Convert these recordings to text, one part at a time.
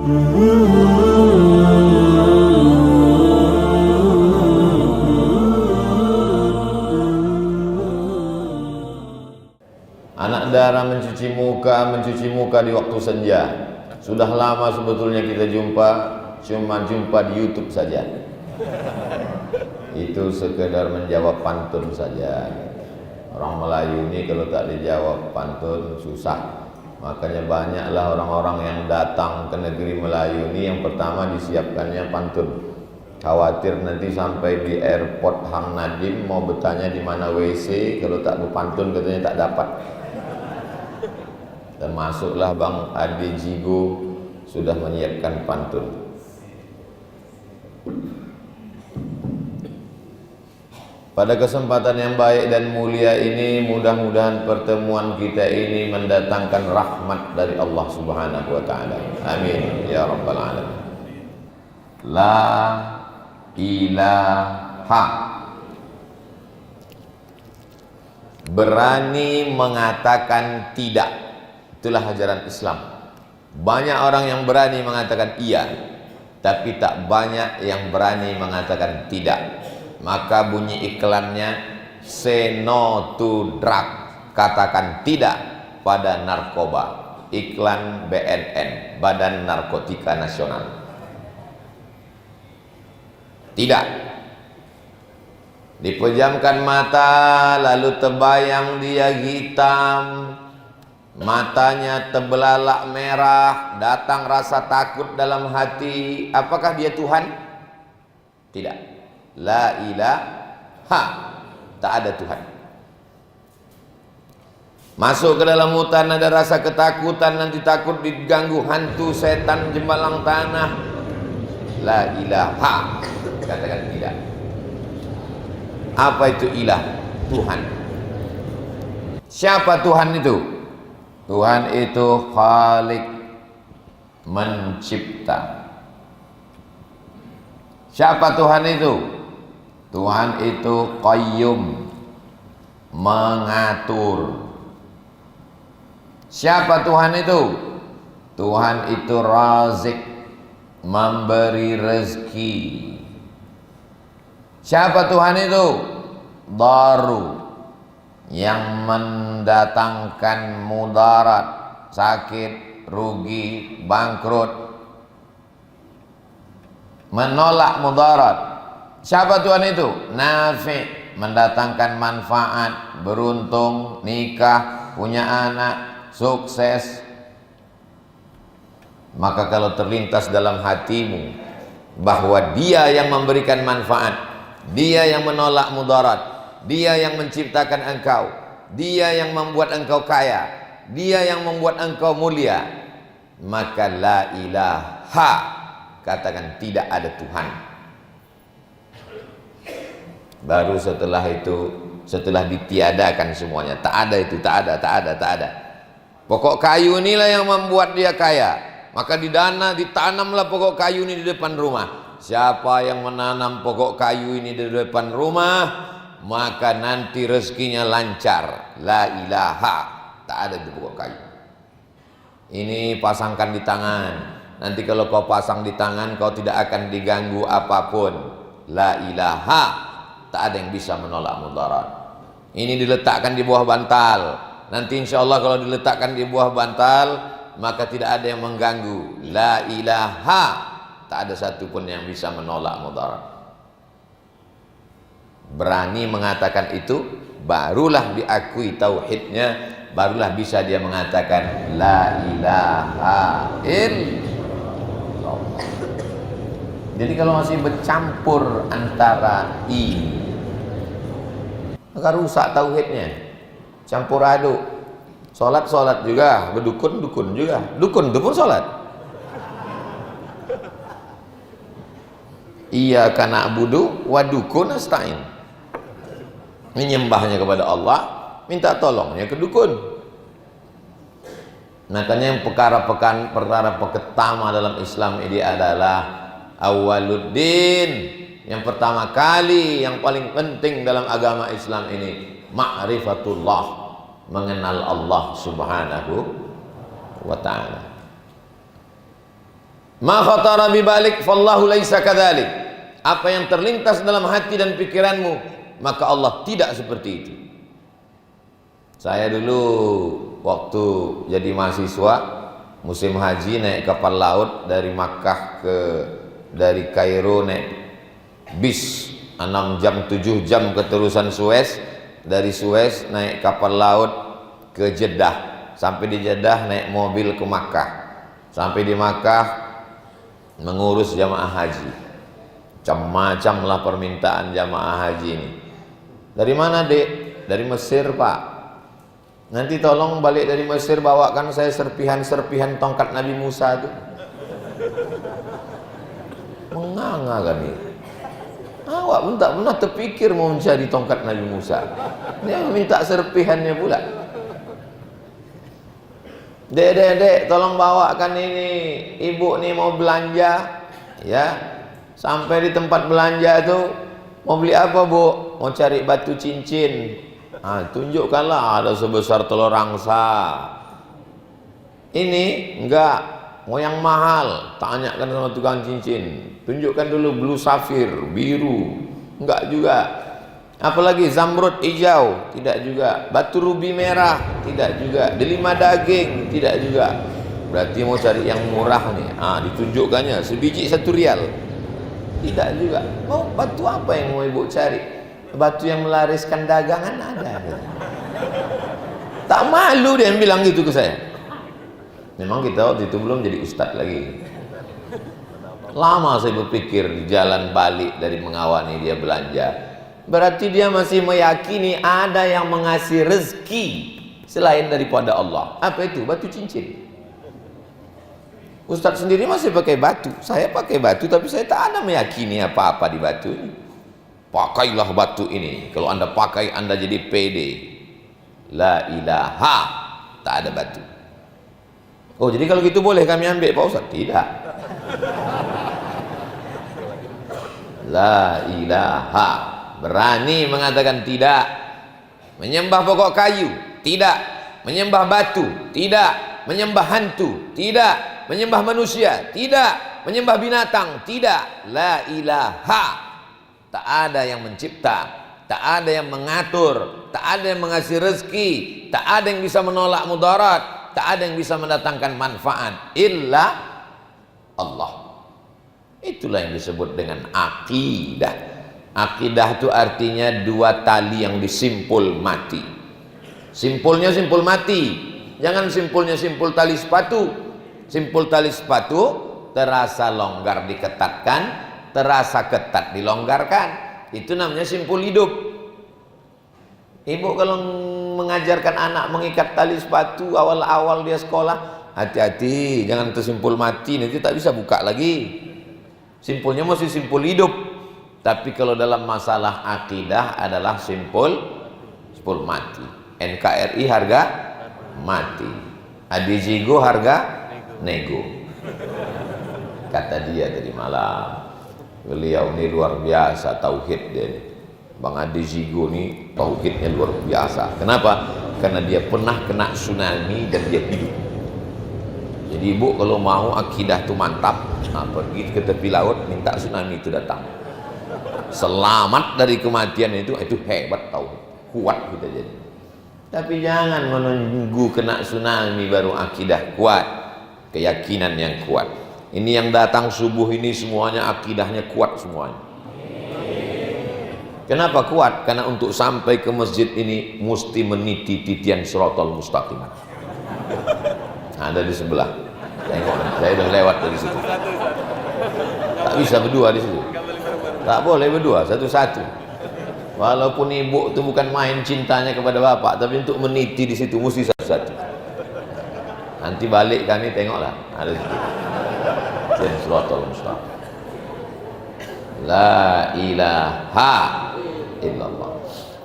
Anak darah mencuci muka di waktu senja. Sudah lama sebetulnya kita cuma jumpa di YouTube saja. Itu sekedar menjawab pantun saja. Orang Melayu ini kalau tak dijawab pantun susah. Makanya banyaklah orang-orang yang datang ke negeri Melayu ini yang pertama disiapkannya pantun. Khawatir nanti sampai di airport Hang Nadim mau bertanya di mana WC, kalau tak berpantun katanya tak dapat. Dan masuklah Bang Adi Jigo sudah menyiapkan pantun. Pada kesempatan yang baik dan mulia ini, mudah-mudahan pertemuan kita ini mendatangkan rahmat dari Allah Subhanahu wa taala. Amin ya rabbal alamin. La ilaha, berani mengatakan tidak. Itulah ajaran Islam. Banyak orang yang berani mengatakan iya, tapi tak banyak yang berani mengatakan tidak. Maka bunyi iklannya, say no to drug, katakan tidak pada narkoba. Iklan BNN, Badan Narkotika Nasional. Tidak. Dipejamkan mata, lalu terbayang dia hitam, matanya terbelalak merah, datang rasa takut dalam hati. Apakah dia Tuhan? Tidak. La ilaha, tak ada Tuhan. Masuk ke dalam hutan, ada rasa ketakutan, nanti takut diganggu hantu, setan, jembalang tanah. La ilaha, katakan tidak. Apa itu ilah? Tuhan. Siapa Tuhan itu? Tuhan itu Khalik, mencipta. Siapa Tuhan itu? Tuhan itu Qayyum, mengatur. Siapa Tuhan itu? Tuhan itu Razik, memberi rezeki. Siapa Tuhan itu? Daru, yang mendatangkan mudarat, sakit, rugi, bangkrut, menolak mudarat. Siapa Tuhan itu? Nafi, mendatangkan manfaat, beruntung, nikah, punya anak, sukses. Maka kalau terlintas dalam hatimu bahwa dia yang memberikan manfaat, dia yang menolak mudarat, dia yang menciptakan engkau, dia yang membuat engkau kaya, dia yang membuat engkau mulia, maka la ilaha, katakan tidak ada Tuhan. Baru setelah itu, setelah ditiadakan semuanya, tak ada itu, tak ada. Pokok kayu inilah yang membuat dia kaya, maka ditanamlah pokok kayu ini di depan rumah. Siapa yang menanam pokok kayu ini di depan rumah, maka nanti rezekinya lancar. La ilaha, tak ada di pokok kayu. Ini pasangkan di tangan. Nanti kalau kau pasang di tangan, kau tidak akan diganggu apapun. La ilaha, tak ada yang bisa menolak mudarat. Ini diletakkan di bawah bantal. Nanti insya Allah kalau diletakkan di bawah bantal, maka tidak ada yang mengganggu. La ilaha, tak ada satupun yang bisa menolak mudarat. Berani mengatakan itu, barulah diakui tauhidnya, barulah bisa dia mengatakan la ilaha illallah. Jadi kalau masih bercampur antara maka rusak tauhidnya, campur aduk. Solat juga, berdukun juga. Dukun itu pun solat. Iyyaka na'budu wa dukun nasta'in. Menyembahnya kepada Allah, minta tolongnya ke dukun. Makanya yang perkara pertama dalam Islam ini adalah awaluddin. Yang pertama kali, yang paling penting dalam agama Islam ini, ma'rifatullah, mengenal Allah Subhanahu wa ta'ala. Ma khatara bibalik fallahu laisa kadzalik. Apa yang terlintas dalam hati dan pikiranmu, maka Allah tidak seperti itu. Saya dulu waktu jadi mahasiswa musim haji naik kapal laut dari Makkah dari Kairo naik bis 6 jam 7 jam keterusan Suez, dari Suez naik kapal laut ke Jeddah, sampai di Jeddah naik mobil ke Makkah, sampai di Makkah mengurus jamaah haji. Macam-macam lah permintaan jamaah haji ini. Dari mana, Dek? Dari Mesir, Pak. Nanti tolong balik dari Mesir bawakan saya serpihan-serpihan tongkat Nabi Musa itu. Menganga kan ini. Awak pun tak pernah terpikir mau mencari tongkat Nabi Musa. Dia minta serpihannya pula. Dek, tolong bawakan ini, ibu nih mau belanja, ya. Sampai di tempat belanja itu mau beli apa, Bu? Mau cari batu cincin. Tunjukkanlah, ada sebesar telur angsa. Ini enggak, mau yang mahal. Tanyakan sama tukang cincin. Tunjukkan dulu blue safir, biru. Enggak juga. Apalagi zamrud hijau, tidak juga. Batu rubi merah, tidak juga. Delima daging, tidak juga. Berarti mau cari yang murah nih. Ditunjukkannya sebiji 1 rial, tidak juga. Mau batu apa yang mau ibu cari? Batu yang melariskan dagangan ada. Tak malu dia yang bilang gitu ke saya. Memang kita waktu itu belum jadi ustadz lagi. Lama saya berpikir jalan balik dari mengawani dia belanja. Berarti dia masih meyakini ada yang mengasih rezeki selain daripada Allah. Apa itu? Batu cincin. Ustadz sendiri masih pakai batu. Saya pakai batu, tapi saya tak ada meyakini apa-apa di batu ini. Pakailah batu ini. Kalau anda pakai, anda jadi pede. La ilaha. Tak ada batu. Oh, jadi kalau gitu boleh kami ambil, Pak Ustadz? Tidak. La ilaha. Berani mengatakan tidak. Menyembah pokok kayu, tidak. Menyembah batu, tidak. Menyembah hantu, tidak. Menyembah manusia, tidak. Menyembah binatang, tidak. La ilaha. Tak ada yang mencipta, tak ada yang mengatur, tak ada yang mengasih rezeki, tak ada yang bisa menolak mudarat, tak ada yang bisa mendatangkan manfaat illa Allah. Itulah yang disebut dengan akidah. Akidah itu artinya 2 tali yang disimpul mati. Simpulnya simpul mati. Jangan simpulnya simpul tali sepatu. Simpul tali sepatu terasa longgar diketatkan, terasa ketat dilonggarkan. Itu namanya simpul hidup. Ibu kalau mengajarkan anak mengikat tali sepatu awal-awal dia sekolah, hati-hati, jangan tersimpul mati, nanti tak bisa buka lagi. Simpulnya masih simpul hidup. Tapi kalau dalam masalah akidah adalah simpul mati. NKRI harga mati. Adijigo harga nego. Kata dia tadi malam, beliau ini luar biasa tauhid dia ini. Bang Adijigo ini tauhidnya luar biasa. Kenapa? Karena dia pernah kena tsunami dan dia hidup. Jadi ibu kalau mau akidah itu mantap, pergi ke tepi laut minta tsunami itu datang. Selamat dari kematian itu hebat, tahu, kuat kita jadi. Tapi jangan menunggu kena tsunami baru akidah kuat, keyakinan yang kuat. Ini yang datang subuh ini semuanya akidahnya kuat semuanya. Kenapa kuat? Karena untuk sampai ke masjid ini mesti meniti titian Shiratal Mustaqim. Ada di sebelah. Tengok, saya udah lewat dari situ. Tak bisa berdua di situ. Tak boleh berdua, satu-satu. Walaupun ibu itu bukan main cintanya kepada bapak, tapi untuk meniti di situ mesti satu-satu. Nanti balik kami tengoklah, ada situ. Shiratal Mustaqim. La ilaha illallah.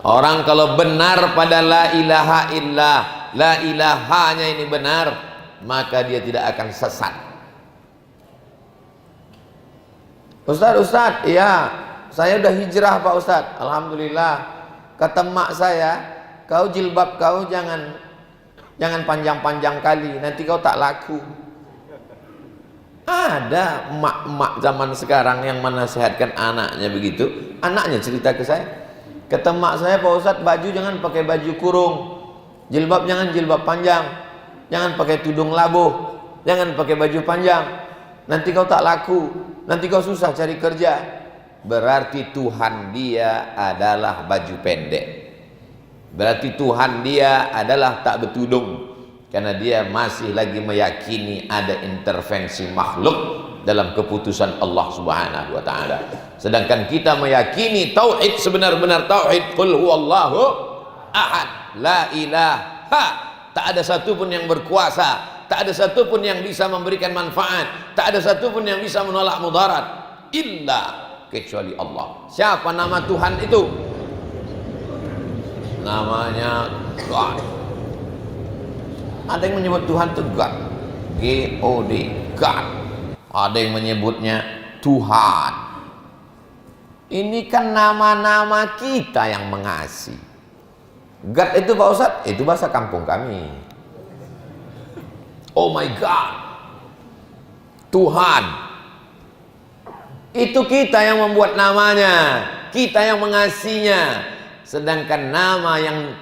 Orang kalau benar pada la ilaha illallah, la ilahanya ini benar, maka dia tidak akan sesat. Ustaz, iya, saya udah hijrah Pak Ustaz. Alhamdulillah. Kata mak saya, kau jilbab kau jangan panjang-panjang kali, nanti kau tak laku. Ada emak-emak zaman sekarang yang menasihatkan anaknya begitu. Anaknya cerita ke saya, kata emak saya, Pak Ustadz, baju jangan pakai baju kurung, jilbab jangan jilbab panjang, jangan pakai tudung labuh, jangan pakai baju panjang, nanti kau tak laku, nanti kau susah cari kerja. Berarti Tuhan dia adalah baju pendek, berarti Tuhan dia adalah tak bertudung, karena dia masih lagi meyakini ada intervensi makhluk dalam keputusan Allah Subhanahu wa taala. Sedangkan kita meyakini tauhid sebenar-benar tauhid, qul huwallahu ahad, la ilaha, tak ada satupun yang berkuasa, tak ada satupun yang bisa memberikan manfaat, tak ada satupun yang bisa menolak mudarat illa kecuali Allah. Siapa nama Tuhan itu? Namanya God. Ada yang menyebut Tuhan itu God, G-O-D, God. Ada yang menyebutnya Tuhan. Ini kan nama-nama kita yang mengasihi. God itu Pak Ustadz, itu bahasa kampung kami. Oh my God, Tuhan. Itu kita yang membuat namanya, kita yang mengasihinya. Sedangkan nama yang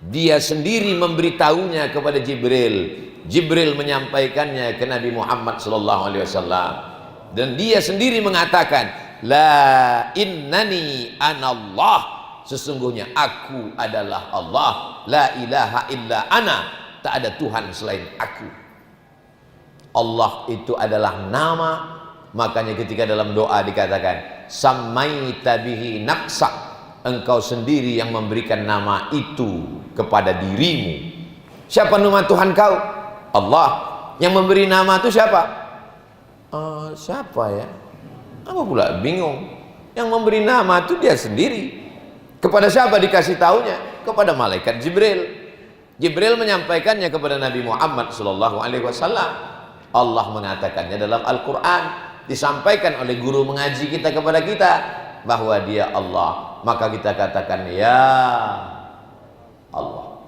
dia sendiri memberitahunya kepada Jibril, Jibril menyampaikannya ke Nabi Muhammad SAW, dan dia sendiri mengatakan, la innani anallah, sesungguhnya aku adalah Allah, la ilaha illa ana, tak ada Tuhan selain aku. Allah itu adalah nama. Makanya ketika dalam doa dikatakan samaita bihi nafsak, engkau sendiri yang memberikan nama itu kepada dirimu. Siapa nama Tuhan kau? Allah. Yang memberi nama itu siapa? Siapa ya? Apa pula bingung. Yang memberi nama itu dia sendiri. Kepada siapa dikasih taunya? Kepada malaikat Jibril. Jibril menyampaikannya kepada Nabi Muhammad SAW. Allah mengatakannya dalam Al-Quran, disampaikan oleh guru mengaji kita kepada kita bahwa dia Allah, maka kita katakan ya Allah.